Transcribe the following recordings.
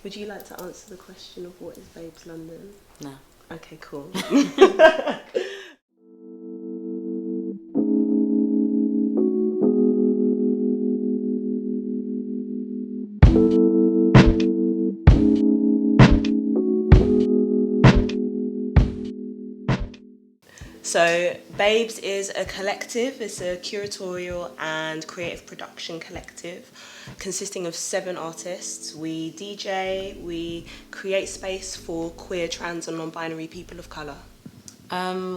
Would you like to answer the question of what is Babes London? No. Okay, cool. So, Babes is a collective. It's a curatorial and creative production collective consisting of 7 artists. We DJ, we create space for queer, trans and non-binary people of colour.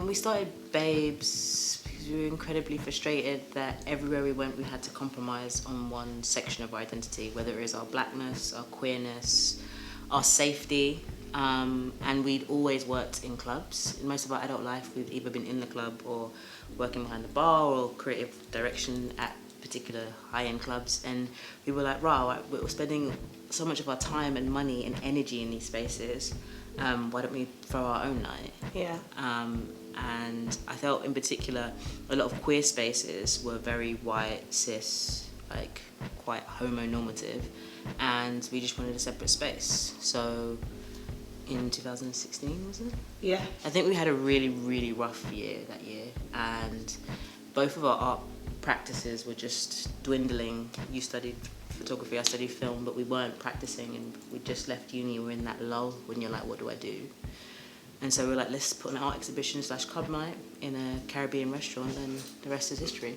We started Babes because we were incredibly frustrated that everywhere we went we had to compromise on one section of our identity, whether it is our blackness, our queerness, our safety. And we'd always worked in clubs. In most of our adult life, we've either been in the club or working behind the bar or creative direction at particular high-end clubs. And we were like, wow, we're spending so much of our time and money and energy in these spaces. Why don't we throw our own night? Yeah. And I felt in particular a lot of queer spaces were very white, cis, like quite homonormative, and we just wanted a separate space. So in 2016, was it? Yeah. I think we had a really, really rough year that year, and both of our art practices were just dwindling. You studied photography, I studied film, but we weren't practicing, and we just left uni. We're in that lull when you're like, what do I do? And so we were like, let's put an art exhibition / club night in a Caribbean restaurant, and the rest is history.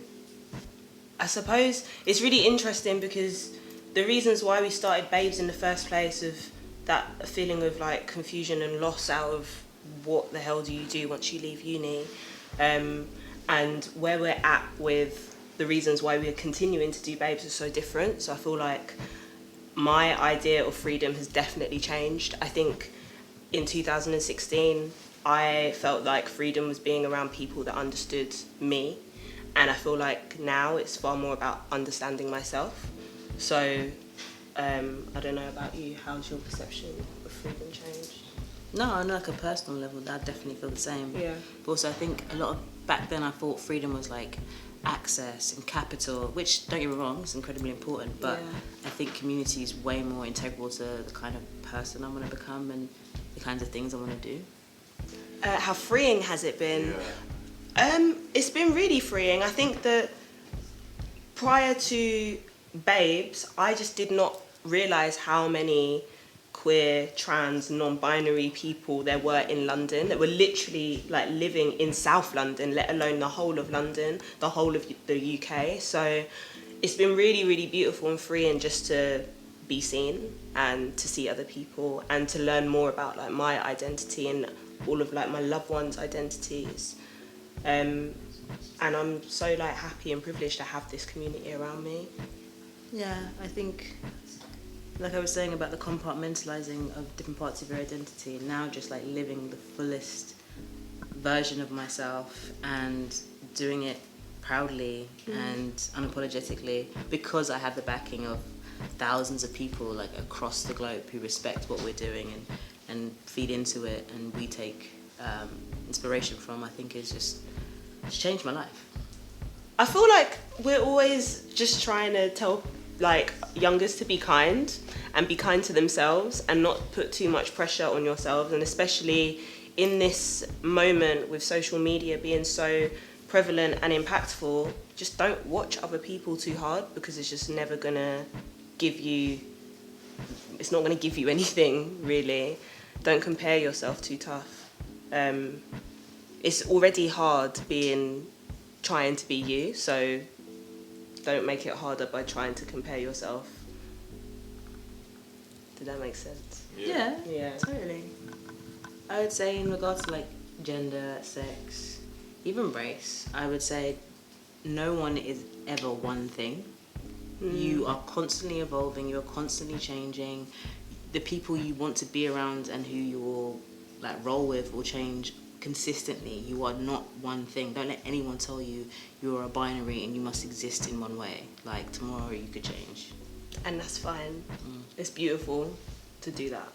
I suppose it's really interesting because the reasons why we started Babes in the first place of that feeling of like confusion and loss out of what the hell do you do once you leave uni, and where we're at with the reasons why we're continuing to do Babes is so different. So I feel like my idea of freedom has definitely changed. I think in 2016 I felt like freedom was being around people that understood me, and I feel like now it's far more about understanding myself. So I don't know about you, how's your perception of freedom changed? No, on like a personal level, I definitely feel the same. Yeah. But also I think a lot of, back then I thought freedom was like access and capital, which, don't get me wrong, is incredibly important, but Yeah. I think community is way more integral to the kind of person I want to become and the kinds of things I want to do. How freeing has it been? It's been really freeing. I think that prior to Babes, I just did not realise how many queer, trans, non-binary people there were in London that were literally like living in South London, let alone the whole of London, the whole of the UK. So it's been really, really beautiful and freeing just to be seen and to see other people and to learn more about like my identity and all of like my loved ones' identities. And I'm so like happy and privileged to have this community around me. Yeah, I think, like I was saying about the compartmentalising of different parts of your identity, and now just like living the fullest version of myself and doing it proudly and unapologetically, because I have the backing of thousands of people like across the globe who respect what we're doing and feed into it, and we take inspiration from. I think it's changed my life. I feel like we're always just trying to tell like youngers to be kind and be kind to themselves and not put too much pressure on yourselves, and especially in this moment with social media being so prevalent and impactful, just don't watch other people too hard, because it's just never gonna give you, it's not gonna give you anything really. Don't compare yourself too tough. It's already hard trying to be you, so don't make it harder by trying to compare yourself. Did that make sense? Yeah, Yeah. totally. I would say in regards to like gender, sex, even race, I would say no one is ever one thing. You are constantly evolving, you're constantly changing. The people you want to be around and who you will like roll with will change consistently. You are not one thing. Don't let anyone tell you you're a binary and you must exist in one way. Like tomorrow you could change. And that's fine. It's beautiful to do that.